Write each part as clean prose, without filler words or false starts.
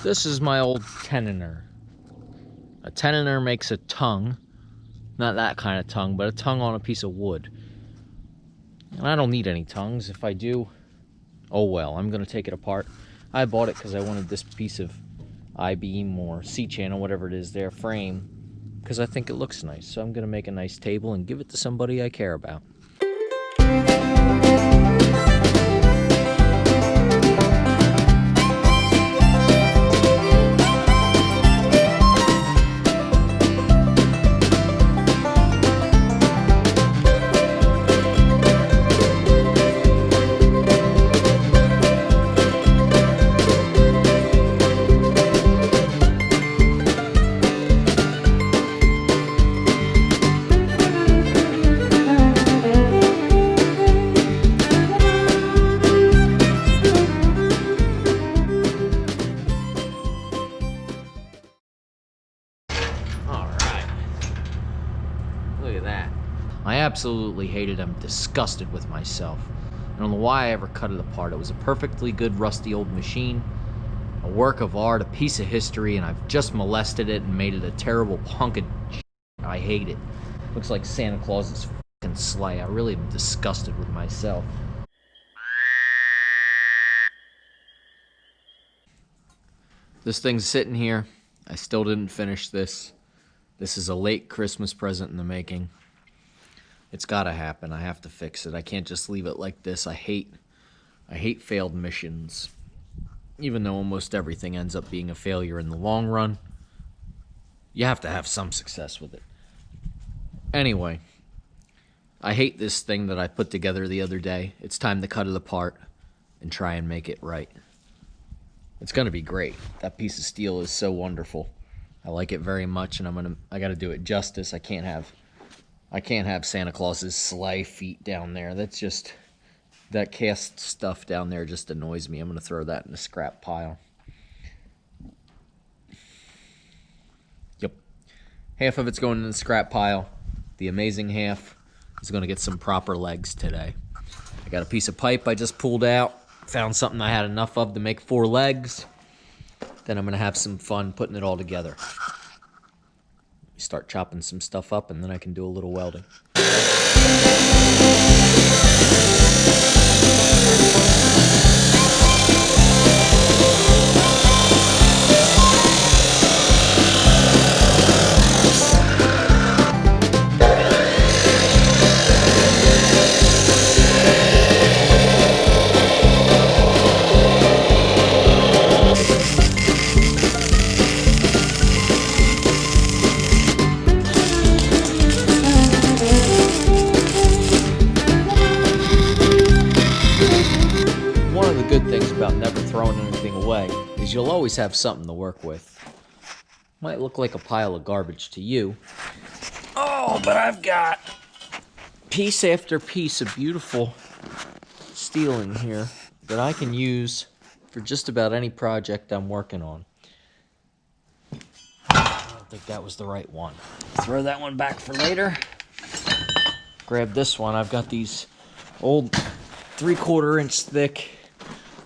This is my old tensioner. A tensioner makes a tongue. Not that kind of tongue, but a tongue on a piece of wood. And I don't need any tongues. If I do, oh well, I'm going to take it apart. I bought it because I wanted this piece of I-beam or C-channel, whatever it is there, frame, because I think it looks nice. So I'm going to make a nice table and give it to somebody I care about. I absolutely hated it. I'm disgusted with myself. I don't know why I ever cut it apart. It was a perfectly good rusty old machine, a work of art, a piece of history, and I've just molested it and made it a terrible hunk of shit. I hate it. Looks like Santa Claus's fucking sleigh. I really am disgusted with myself. This thing's sitting here. I still didn't finish this. This is a late Christmas present in the making. It's gotta happen. I have to fix it. I can't just leave it like this. I hate failed missions. Even though almost everything ends up being a failure in the long run, you have to have some success with it. Anyway, I hate this thing that I put together the other day. It's time to cut it apart and try and make it right. It's gonna be great. That piece of steel is so wonderful. I like it very much, and I gotta do it justice. I can't have Santa Claus's sleigh feet down there. That's just, that cast stuff down there just annoys me. I'm going to throw that in the scrap pile. Yep. Half of it's going in the scrap pile. The amazing half is going to get some proper legs today. I got a piece of pipe I just pulled out. Found something I had enough of to make 4 legs. Then I'm going to have some fun putting it all together. Start chopping some stuff up, and then I can do a little welding. You'll always have something to work with. Might look like a pile of garbage to you. Oh, but I've got piece after piece of beautiful steel in here that I can use for just about any project I'm working on. I don't think that was the right one. Throw that one back for later. Grab this one. I've got these old 3/4 inch thick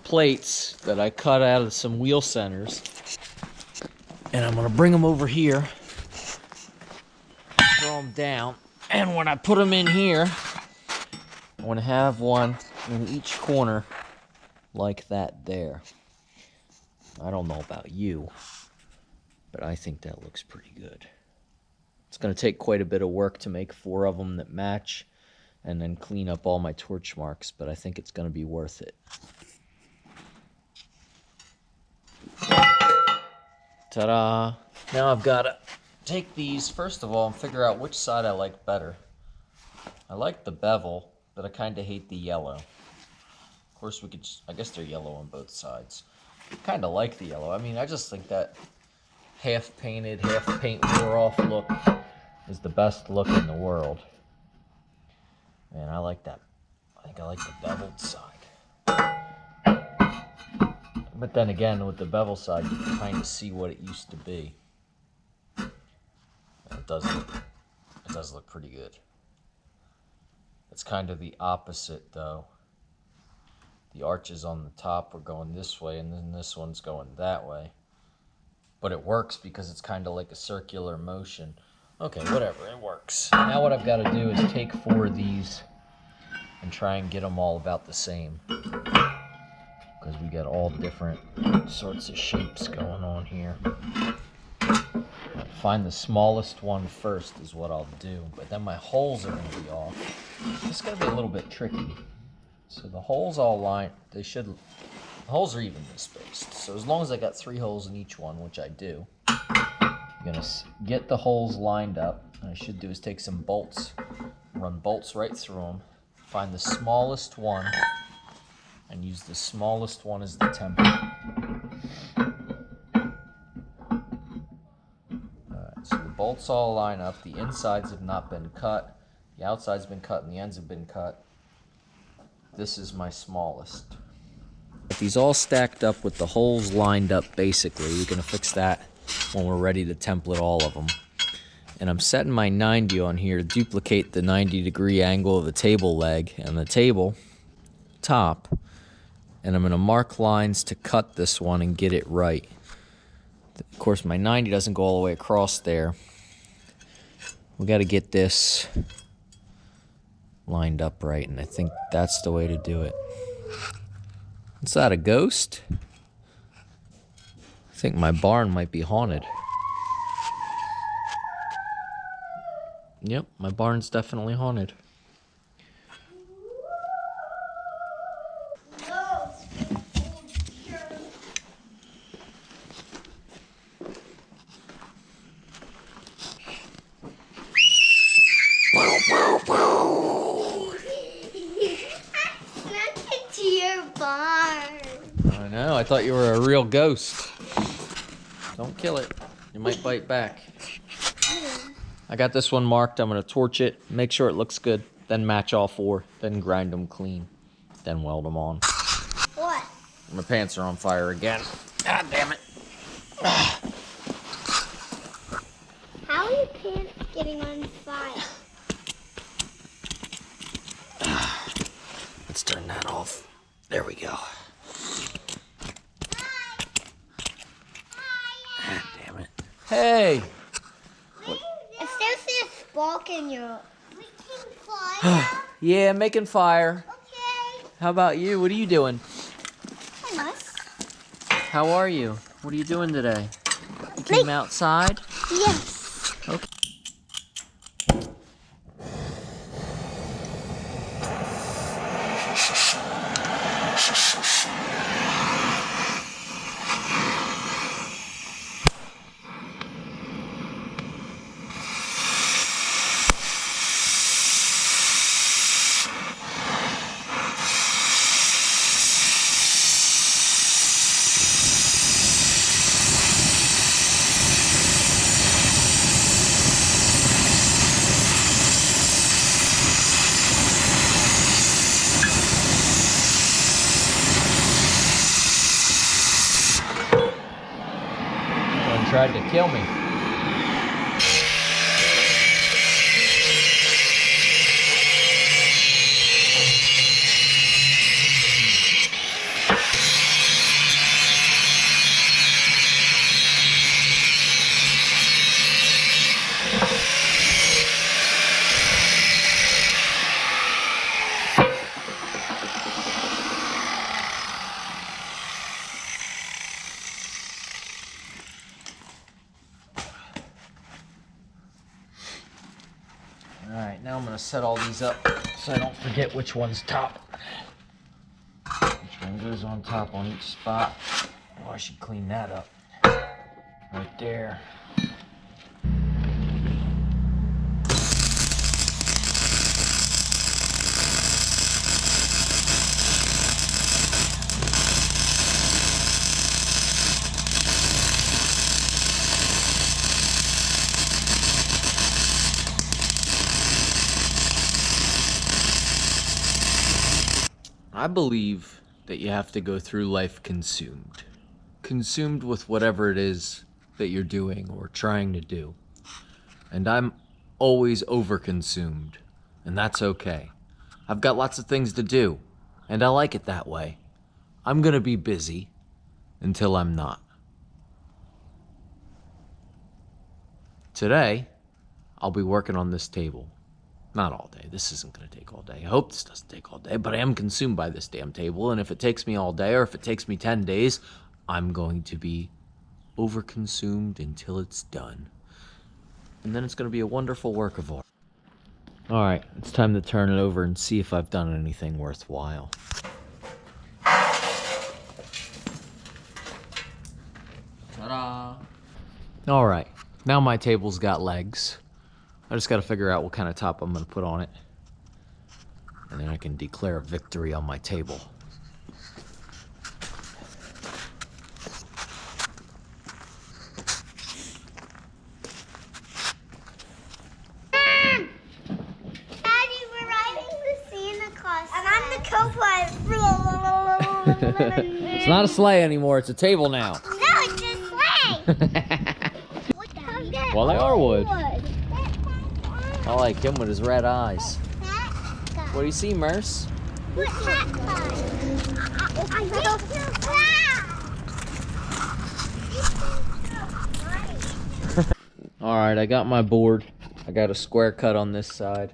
plates that I cut out of some wheel centers, and I'm gonna bring them over here, throw them down, and when I put them in here, I want to have one in each corner like that there. I don't know about you, but I think that looks pretty good. It's gonna take quite a bit of work to make 4 of them that match and then clean up all my torch marks, but I think it's gonna be worth it. Ta-da! Now I've got to take these, first of all, and figure out which side I like better. I like the bevel, but I kind of hate the yellow. Of course, we could, I guess they're yellow on both sides. Kind of like the yellow. I mean, I just think that half-painted, half-paint wore-off look is the best look in the world. Man, I like that. I think I like the beveled side. But then again, with the bevel side, you can kind of see what it used to be. And it does look pretty good. It's kind of the opposite, though. The arches on the top are going this way, and then this one's going that way. but it works because it's kind of like a circular motion. Okay, whatever, it works. Now what I've got to do is take 4 of these and try and get them all about the same, because we got all different sorts of shapes going on here. Find the smallest one first is what I'll do, but then my holes are going to be off. It's going to be a little bit tricky. So the holes all line, the holes are evenly spaced. So as long as I got 3 holes in each one, which I do, I'm going to get the holes lined up. What I should do is take some bolts, run bolts right through them, find the smallest one, and use the smallest one as the template. Alright, so the bolts all line up. The insides have not been cut. The outside's been cut and the ends have been cut. This is my smallest. If these all stacked up with the holes lined up, basically, we're going to fix that when we're ready to template all of them. And I'm setting my 90 on here to duplicate the 90-degree angle of the table leg and the table top. And I'm going to mark lines to cut this one and get it right. Of course, my 90 doesn't go all the way across there. We got to get this lined up right, and I think that's the way to do it. Is that a ghost? I think my barn might be haunted. Yep, my barn's definitely haunted. I know, I thought you were a real ghost. Don't kill it. You might bite back. I got this one marked. I'm going to torch it, make sure it looks good, then match all 4, then grind them clean, then weld them on. What? My pants are on fire again. God damn it. How are your pants getting on fire? Let's turn that off. There we go. God damn it. Hey! I still see a spark in your... Making fire? Yeah, making fire. Okay. How about you? What are you doing? Hi, Mus. How are you? What are you doing today? You came outside? Yes. Okay. Tried to kill me. Alright, now I'm going to set all these up so I don't forget which one's top. Which one goes on top on each spot. Oh, I should clean that up. Right there. I believe that you have to go through life consumed. Consumed with whatever it is that you're doing or trying to do. And I'm always overconsumed, and that's okay. I've got lots of things to do, and I like it that way. I'm gonna be busy until I'm not. today, I'll be working on this table. Not all day. This isn't going to take all day. I hope this doesn't take all day, but I am consumed by this damn table, and if it takes me all day or if it takes me 10 days, I'm going to be overconsumed until it's done. And then it's going to be a wonderful work of art. All right, it's time to turn it over and see if I've done anything worthwhile. Ta-da! All right, now my table's got legs. I just got to figure out what kind of top I'm going to put on it. And then I can declare victory on my table. Daddy, we're riding the Santa Claus. And I'm the co-pilot. It's not a sleigh anymore, it's a table now. No, it's a sleigh. Well, they are wood. I like him with his red eyes. What do you see, Merce? What hat All right, I got my board. I got a square cut on this side.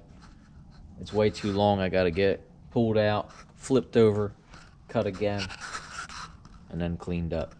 It's way too long. I got to get pulled out, flipped over, cut again, and then cleaned up.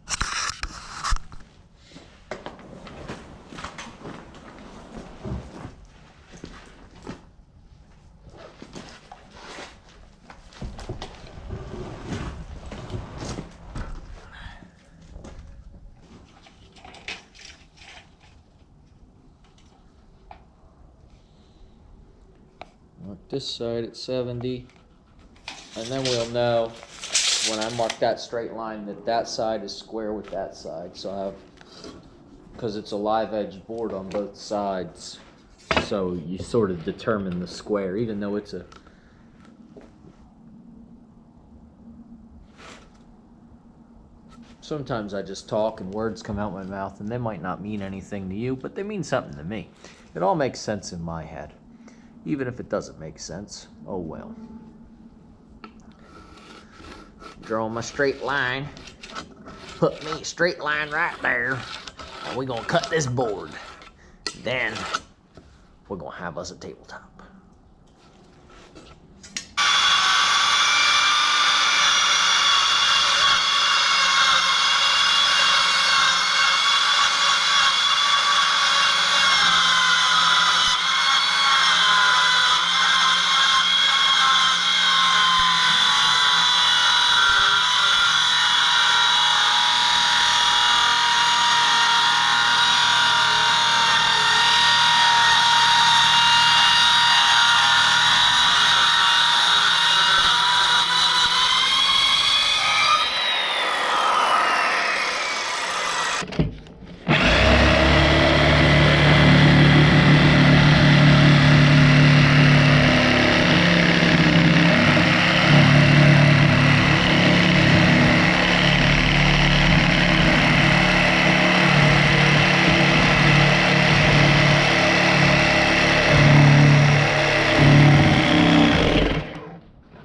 Mark this side at 70, and then we'll know when I mark that straight line that that side is square with that side. So I have, because it's a live edge board on both sides, so you sort of determine the square, even though it's a sometimes I just talk and words come out my mouth and they might not mean anything to you, but they mean something to me. It all makes sense in my head. Even if it doesn't make sense, oh well. Draw my straight line. Put me a straight line right there. And we're gonna cut this board. Then we're gonna have us a tabletop.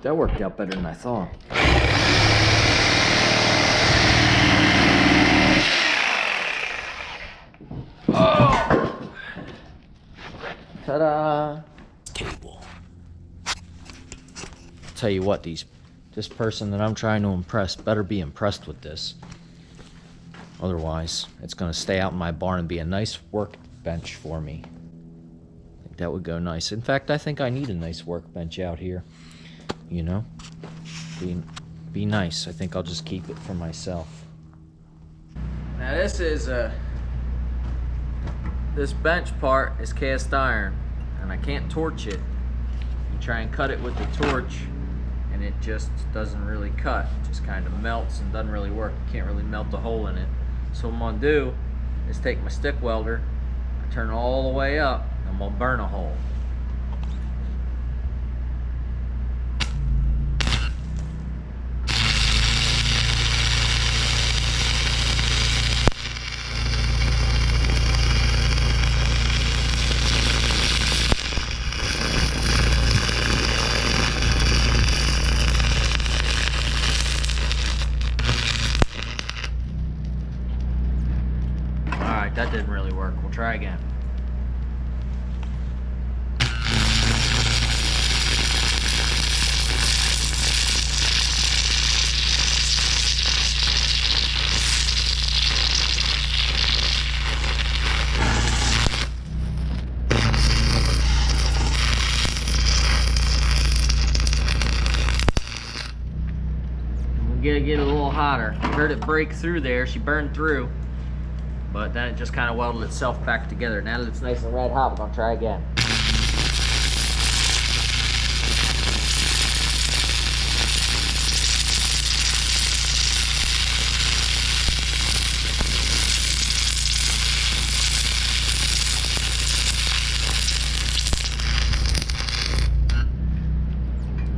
That worked out better than I thought. Oh! Ta-da! Table. Tell you what, this person that I'm trying to impress better be impressed with this. Otherwise, it's gonna stay out in my barn and be a nice workbench for me. I think that would go nice. In fact, I think I need a nice workbench out here. You know, be nice. I think I'll just keep it for myself. Now this is this bench part is cast iron, and I can't torch it. You try and cut it with the torch, and it just doesn't really cut. It just kind of melts and doesn't really work. You can't really melt a hole in it. So what I'm gonna do is take my stick welder, I turn it all the way up, and I'm gonna burn a hole. That didn't really work. We'll try again. hotter. You heard it break through there. She burned through. But then it just kind of welded itself back together. Now that it's nice and red hot, we're gonna try again.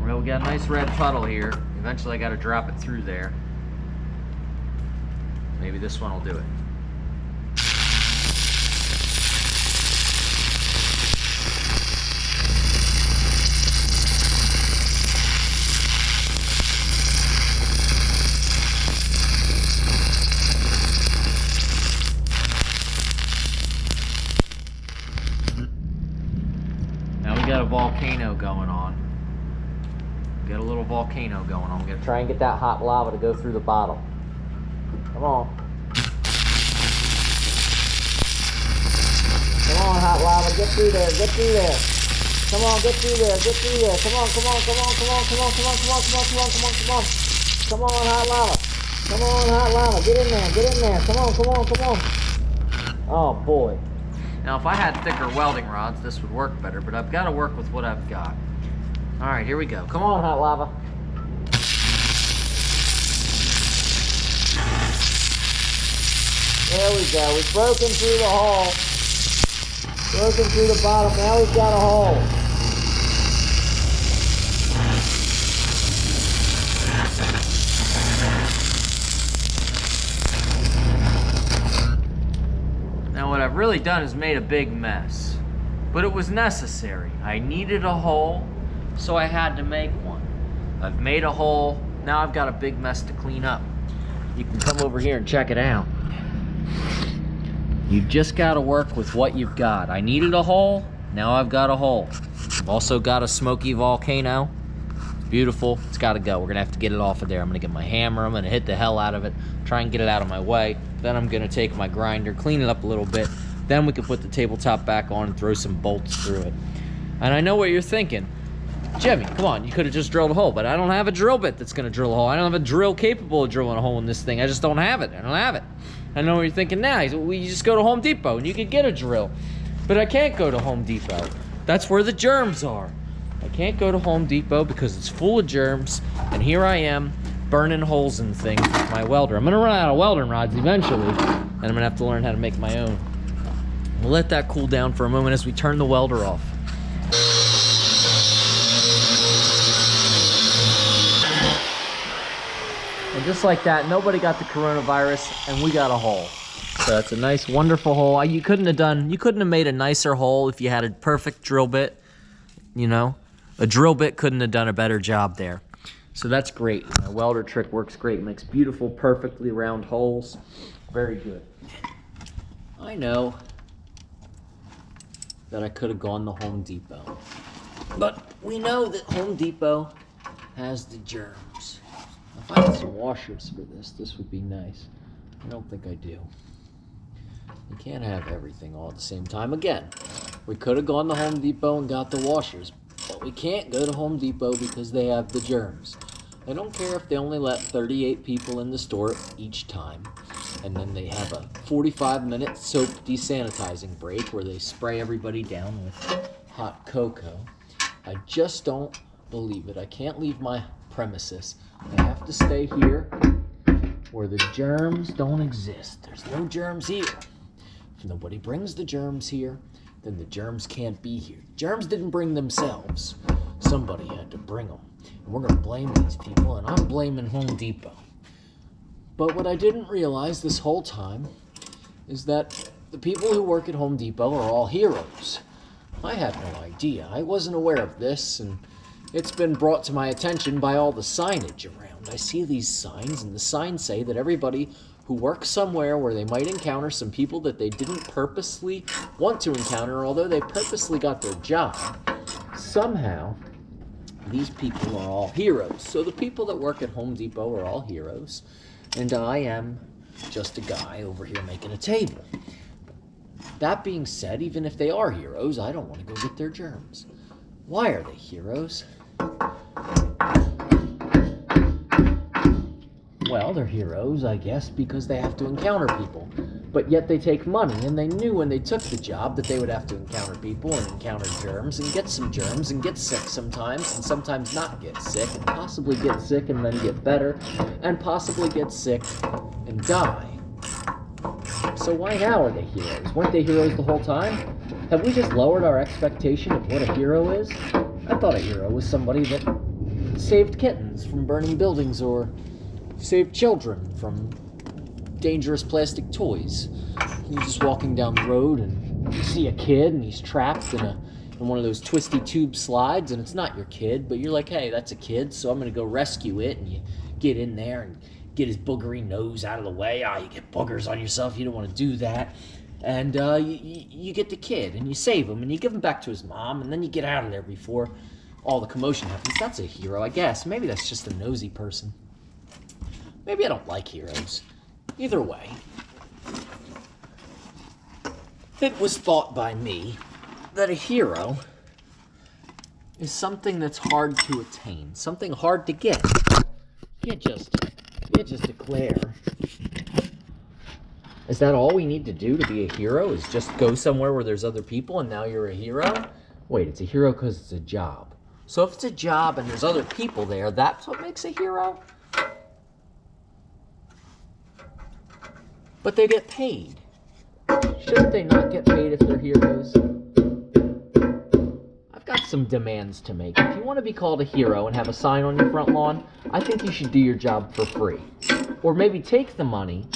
Well, we got a nice red puddle here. Eventually I gotta drop it through there. Maybe this one will do it. Got a volcano going on. Got a little volcano going on. We're gonna try and get that hot lava to go through the bottle. Come on. Come on, hot lava, get through there, get through there. Come on, get through there, get through there. Come on, come on, come on, come on, come on, come on, come on, come on, come on, come on, come on. Come on, hot lava. Come on, hot lava. Get in there, get in there. Come on, come on, come on. Oh boy. Now, if I had thicker welding rods, this would work better, but I've got to work with what I've got. All right, here we go. Come on, hot lava. There we go. We've broken through the hole. Broken through the bottom. Now we've got a hole. Now what I've really done is made a big mess, but it was necessary. I needed a hole, so I had to make one. I've made a hole, now I've got a big mess to clean up. You can come over here and check it out. You've just got to work with what you've got. I needed a hole, now I've got a hole. I've also got a smoky volcano. Beautiful, it's got to go. We're gonna have to get it off of there. I'm gonna get my hammer, I'm gonna hit the hell out of it, try and get it out of my way. Then I'm gonna take my grinder, clean it up a little bit. Then we can put the tabletop back on and throw some bolts through it. And I know what you're thinking. Jimmy, come on, you could have just drilled a hole, but I don't have a drill bit that's gonna drill a hole. I don't have a drill capable of drilling a hole in this thing. I just don't have it, I don't have it. I know what you're thinking now. Well, you just go to Home Depot and you could get a drill. But I can't go to Home Depot. That's where the germs are. I can't go to Home Depot because it's full of germs, and here I am burning holes in things with my welder. I'm gonna run out of welding rods eventually, and I'm gonna have to learn how to make my own. We'll let that cool down for a moment as we turn the welder off. And just like that, nobody got the coronavirus, and we got a hole. So that's a nice, wonderful hole. You couldn't have made a nicer hole if you had a perfect drill bit, you know? A drill bit couldn't have done a better job there. So that's great. My welder trick works great. Makes beautiful, perfectly round holes. Very good. I know that I could have gone to Home Depot. But we know that Home Depot has the germs. If I had some washers for this, this would be nice. I don't think I do. You can't have everything all at the same time. Again, we could have gone to Home Depot and got the washers. But we can't go to Home Depot because they have the germs. I don't care if they only let 38 people in the store each time. And then they have a 45-minute soap desanitizing break where they spray everybody down with hot cocoa. I just don't believe it. I can't leave my premises. I have to stay here where the germs don't exist. There's no germs here. If nobody brings the germs here, then the germs can't be here. Germs didn't bring themselves. Somebody had to bring them. And we're going to blame these people, and I'm blaming Home Depot. But what I didn't realize this whole time is that the people who work at Home Depot are all heroes. I had no idea. I wasn't aware of this, and it's been brought to my attention by all the signage around. I see these signs, and the signs say that everybody who works somewhere where they might encounter some people that they didn't purposely want to encounter, although they purposely got their job, somehow these people are all heroes. So the people that work at Home Depot are all heroes, and I am just a guy over here making a table. That being said, even if they are heroes, I don't want to go get their germs. Why are they heroes? Well, Well, they're heroes, I guess, because they have to encounter people. But yet they take money, and they knew when they took the job that they would have to encounter people and encounter germs and get some germs and get sick sometimes and sometimes not get sick and possibly get sick and then get better and possibly get sick and die. So why now are they heroes? Weren't they heroes the whole time? Have we just lowered our expectation of what a hero is? I thought a hero was somebody that saved kittens from burning buildings or saved children from dangerous plastic toys. You're just walking down the road and you see a kid and he's trapped in one of those twisty tube slides, and it's not your kid, but you're like, hey, that's a kid, so I'm gonna go rescue it. And you get in there and get his boogery nose out of the way. You get boogers on yourself, you don't want to do that. And you get the kid and you save him and you give him back to his mom, and then you get out of there before all the commotion happens. That's a hero, I guess. Maybe that's just a nosy person. Maybe I don't like heroes. Either way, it was thought by me that a hero is something that's hard to attain, something hard to get. You can't just declare. Is that all we need to do to be a hero? Is just go somewhere where there's other people and now you're a hero? Wait, it's a hero because it's a job. So if it's a job and there's other people there, that's what makes a hero? But they get paid. Shouldn't they not get paid if they're heroes? I've got some demands to make. If you want to be called a hero and have a sign on your front lawn, I think you should do your job for free. Or maybe take the money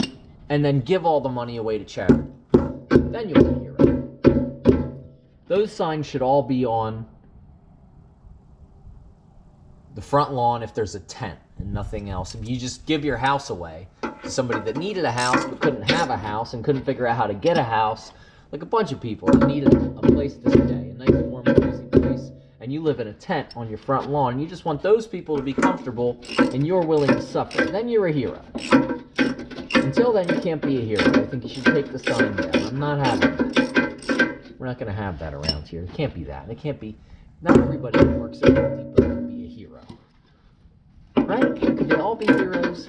and then give all the money away to charity. Then you'll be a hero. Those signs should all be on the front lawn if there's a tent and nothing else. If you just give your house away to somebody that needed a house but couldn't have a house and couldn't figure out how to get a house, like a bunch of people that needed a place to stay, a nice warm cozy place, and you live in a tent on your front lawn, and you just want those people to be comfortable and you're willing to suffer, then you're a hero. Until then, you can't be a hero. I think you should take the sign down. I'm not having that. We're not going to have that around here. It can't be that. It can't be. Not everybody who works at Home Depot can be a hero. Right? Could they all be heroes?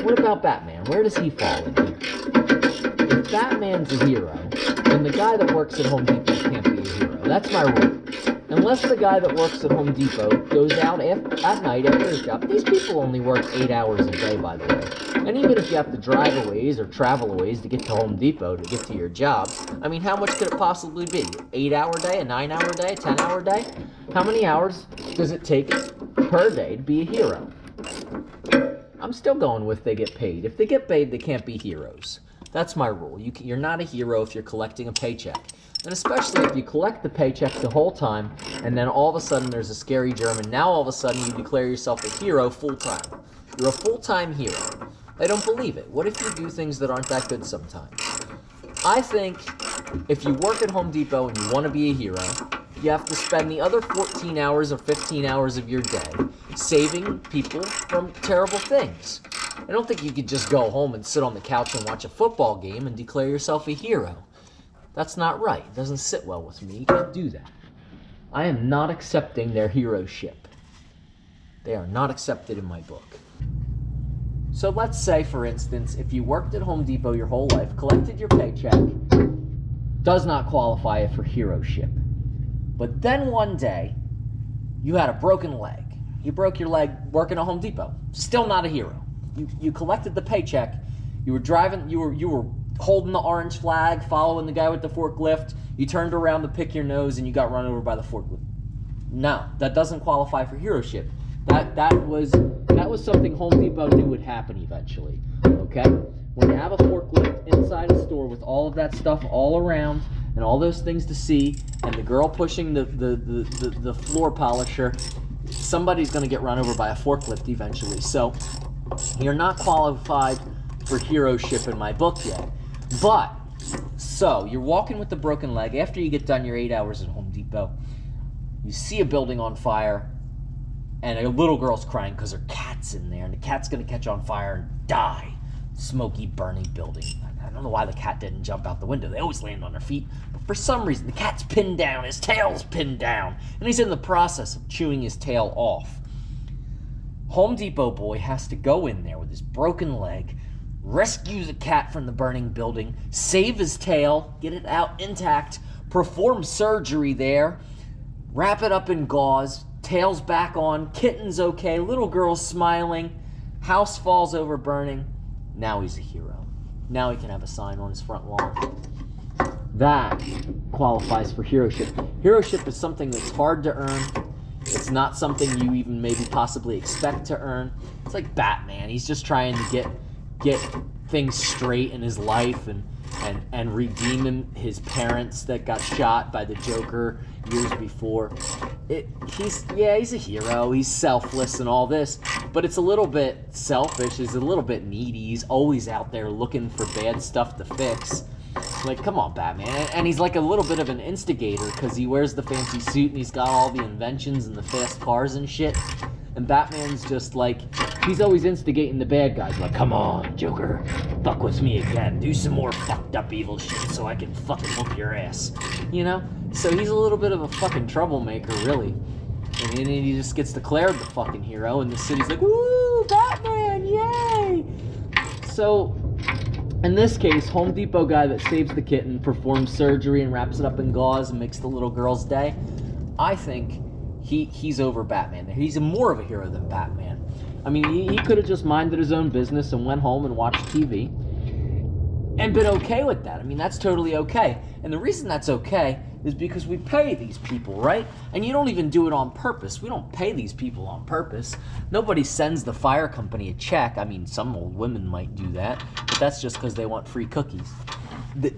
What about Batman? Where does he fall in here? If Batman's a hero, then the guy that works at Home Depot can't be a hero. That's my rule. Unless the guy that works at Home Depot goes out at night after his job. These people only work 8 hours a day, by the way. And even if you have to drive a ways or travel a ways to get to Home Depot to get to your job, I mean, how much could it possibly be? 8-hour day, a 9-hour day, a 10-hour day? How many hours does it take per day to be a hero? I'm still going with they get paid. If they get paid, they can't be heroes. That's my rule. You're not a hero if you're collecting a paycheck. And especially if you collect the paycheck the whole time, and then all of a sudden there's a scary germ, and now all of a sudden you declare yourself a hero full-time. You're a full-time hero. They don't believe it. What if you do things that aren't that good sometimes? I think if you work at Home Depot and you want to be a hero, you have to spend the other 14 hours or 15 hours of your day saving people from terrible things. I don't think you could just go home and sit on the couch and watch a football game and declare yourself a hero. That's not right. It doesn't sit well with me. You can't do that. I am not accepting their heroship. They are not accepted in my book. So let's say, for instance, if you worked at Home Depot your whole life, collected your paycheck, does not qualify it for heroship. But then one day, you had a broken leg. You broke your leg working at Home Depot. Still not a hero. You collected the paycheck. You were driving. You were holding the orange flag, following the guy with the forklift. You turned around to pick your nose, and you got run over by the forklift. No, that doesn't qualify for heroship. That was something Home Depot knew would happen eventually. Okay, when you have a forklift inside a store with all of that stuff all around and all those things to see, and the girl pushing the floor polisher, somebody's going to get run over by a forklift eventually. So you're not qualified for heroship in my book yet. But, so, you're walking with the broken leg after you get done your 8 hours at Home Depot. You see a building on fire, and a little girl's crying because her cat's in there, and the cat's going to catch on fire and die. Smoky, burning building. I don't know why the cat didn't jump out the window. They always land on their feet. But for some reason, the cat's pinned down, his tail's pinned down, and he's in the process of chewing his tail off. Home Depot boy has to go in there with his broken leg, rescue the cat from the burning building, save his tail, get it out intact, perform surgery there, wrap it up in gauze, tail's back on, kitten's okay, little girl's smiling, house falls over burning. Now he's a hero. Now he can have a sign on his front lawn. That qualifies for heroship. Heroship is something that's hard to earn. It's not something you even maybe possibly expect to earn. It's like Batman. He's just trying to get things straight in his life and redeem his parents that got shot by the Joker years before. He's a hero. He's selfless and all this, but it's a little bit selfish. He's a little bit needy. He's always out there looking for bad stuff to fix. Like, come on, Batman. And he's like a little bit of an instigator because he wears the fancy suit and he's got all the inventions and the fast cars and shit. And Batman's just like, he's always instigating the bad guys. Like, come on, Joker, fuck with me again. Do some more fucked up evil shit so I can fucking whoop your ass. You know? So he's a little bit of a fucking troublemaker, really. And then he just gets declared the fucking hero and the city's like, woo, Batman, yay! So, in this case, Home Depot guy that saves the kitten, performs surgery and wraps it up in gauze and makes the little girl's day. I think he's over Batman there. He's more of a hero than Batman. I mean, he could have just minded his own business and went home and watched TV and been okay with that. I mean, that's totally okay. And the reason that's okay is because we pay these people, right? And you don't even do it on purpose. We don't pay these people on purpose. Nobody sends the fire company a check. I mean, some old women might do that, but that's just because they want free cookies. They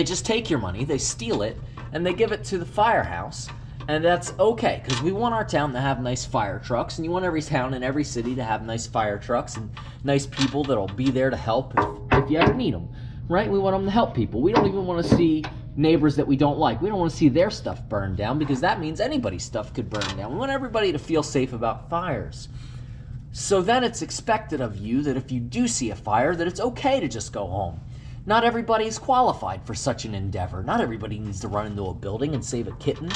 just take your money, they steal it, and they give it to the firehouse. And that's okay, because we want our town to have nice fire trucks, and you want every town and every city to have nice fire trucks and nice people that'll be there to help if you ever need them, right? We want them to help people. We don't even want to see neighbors that we don't like. We don't want to see their stuff burned down, because that means anybody's stuff could burn down. We want everybody to feel safe about fires. So then it's expected of you that if you do see a fire, that it's okay to just go home. Not everybody is qualified for such an endeavor. Not everybody needs to run into a building and save a kitten.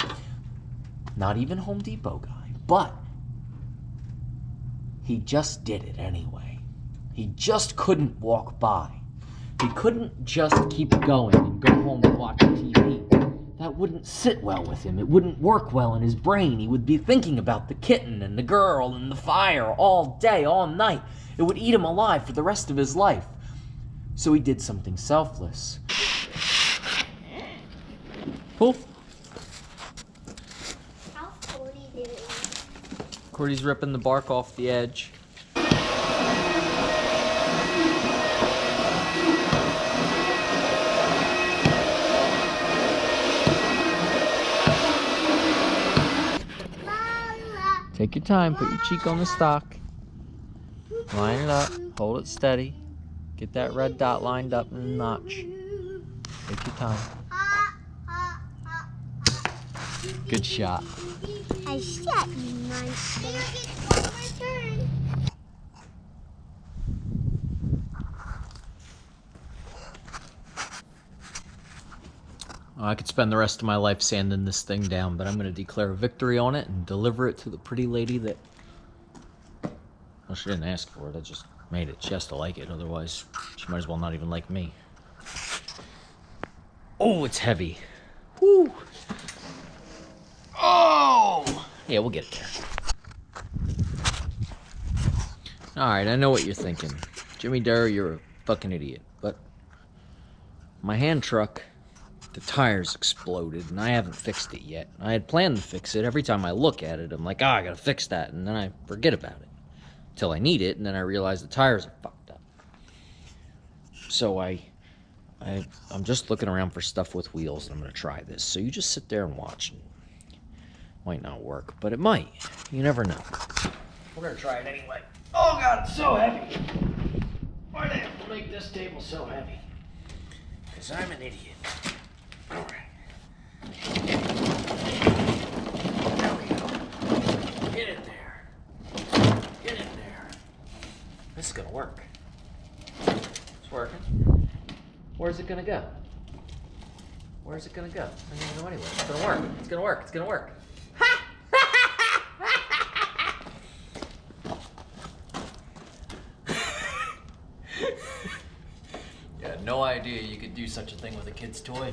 Not even Home Depot guy. But he just did it anyway. He just couldn't walk by. He couldn't just keep going and go home and watch TV. That wouldn't sit well with him. It wouldn't work well in his brain. He would be thinking about the kitten and the girl and the fire all day, all night. It would eat him alive for the rest of his life. So he did something selfless. Cool. How's Cody doing? Cordy's ripping the bark off the edge. Take your time, put your cheek on the stock. Line it up, hold it steady. Get that red dot lined up in a notch. Take your time. Good shot. I shot you nicely. I could spend the rest of my life sanding this thing down, but I'm going to declare a victory on it and deliver it to the pretty lady that... Well, she didn't ask for it, I just made it. She has to like it, otherwise she might as well not even like me. Oh, it's heavy. Woo! Oh! Yeah, we'll get it there. Alright, I know what you're thinking. Jimmy Durr, you're a fucking idiot. But my hand truck, the tires exploded, and I haven't fixed it yet. I had planned to fix it. Every time I look at it, I'm like, I gotta fix that, and then I forget about it. Till I need it, and then I realize the tires are fucked up. So I'm just looking around for stuff with wheels, and I'm gonna try this. So you just sit there and watch. It might not work, but it might. You never know. We're gonna try it anyway. Oh God, it's so heavy. Why did I have to make this table so heavy? Because I'm an idiot. All right. There we go. Get in there. Get in there. This is gonna work. It's working. Where's it gonna go? Where's it gonna go? I don't even know anywhere. It's gonna work. It's gonna work. It's gonna work. had no idea you could do such a thing with a kid's toy.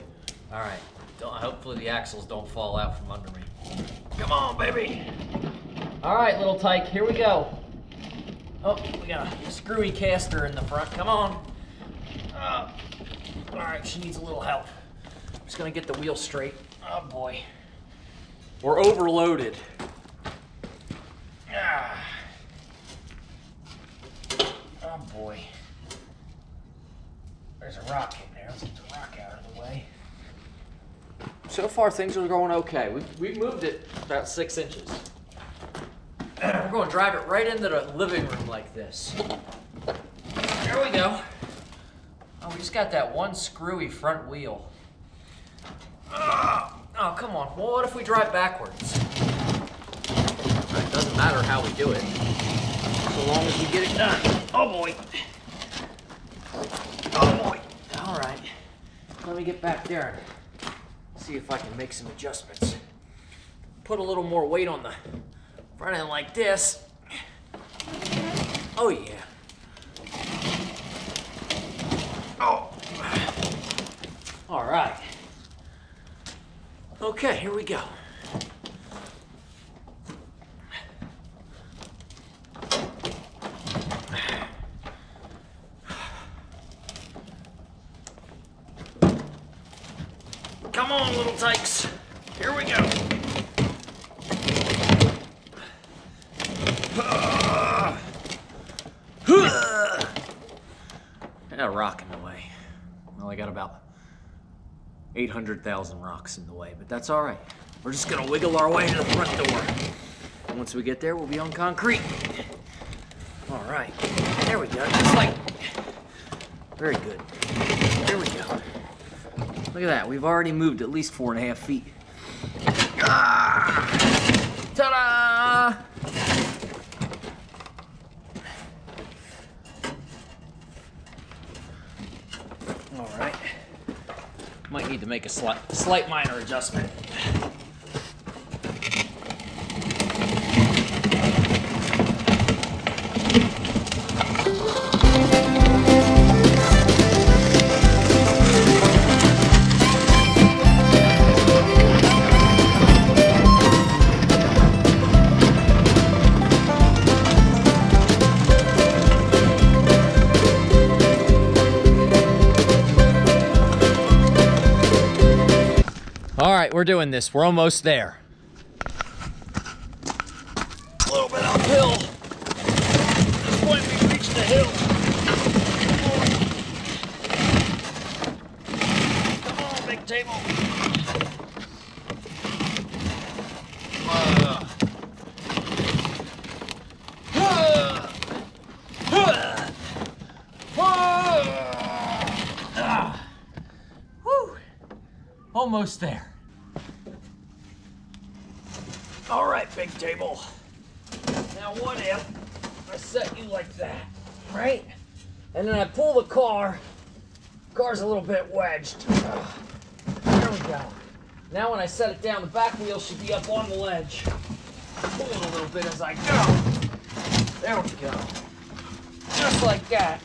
All right, hopefully the axles don't fall out from under me. Come on, baby. All right, little tyke, here we go. Oh, we got a screwy caster in the front. Come on. All right, she needs a little help. I'm just gonna get the wheel straight. Oh boy. We're overloaded. Oh boy. There's a rock in there. Let's get the rock out of the way. So far things are going okay. We've moved it about 6 inches. We're going to drive it right into the living room like this. There we go. Oh, we just got that one screwy front wheel. Oh, come on. Well, what if we drive backwards? It doesn't matter how we do it, so long as we get it done. Oh boy. Oh boy. All right. Let me get back there and see if I can make some adjustments. Put a little more weight on the front end like this. Oh yeah. Oh. All right. Okay, here we go. Come on, little tykes. Here we go. A rock in the way. Well, I got about 800,000 rocks in the way, but that's all right. We're just gonna wiggle our way to the front door. And once we get there, we'll be on concrete. All right, there we go. Just like, very good. There we go. Look at that, we've already moved at least 4.5 feet. Ta-da! All right. Might need to make a slight minor adjustment. All right, we're doing this. We're almost there. A little bit uphill. At this point, we've reached the hill. Come on, big table. Almost there. All right, big table. Now what if I set you like that, right? And then I pull the car. Car's a little bit wedged. There we go. Now when I set it down, the back wheel should be up on the ledge. Pull it a little bit as I go. There we go. Just like that.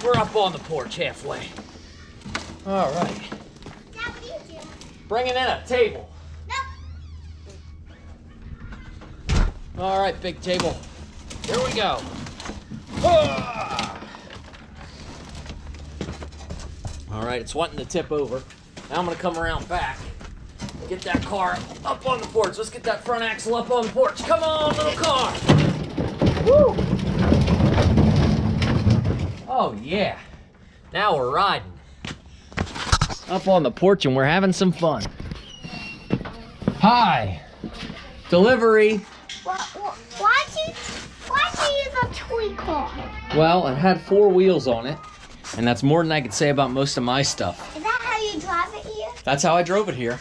We're up on the porch halfway. All right. Bringing in a table. Nope. All right, big table. Here we go. All right, it's wanting to tip over. Now I'm gonna come around back. Get that car up on the porch. Let's get that front axle up on the porch. Come on, little car. Woo! Oh yeah. Now we're riding. Up on the porch and we're having some fun. Hi. Delivery. Why'd you use a toy car? Well, it had 4 wheels on it, and that's more than I could say about most of my stuff. Is that how you drive it here? That's how I drove it here.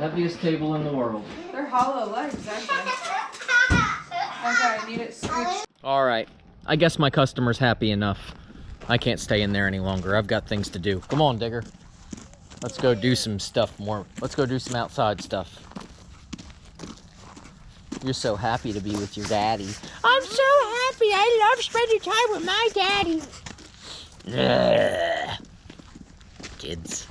Heaviest table in the world. They're hollow legs, aren't they? Okay, I need it squished. All right, I guess my customer's happy enough. I can't stay in there any longer. I've got things to do. Come on, Digger. Let's go do some stuff more. Let's go do some outside stuff. You're so happy to be with your daddy. I'm so happy. I love spending time with my daddy. Ugh. Kids.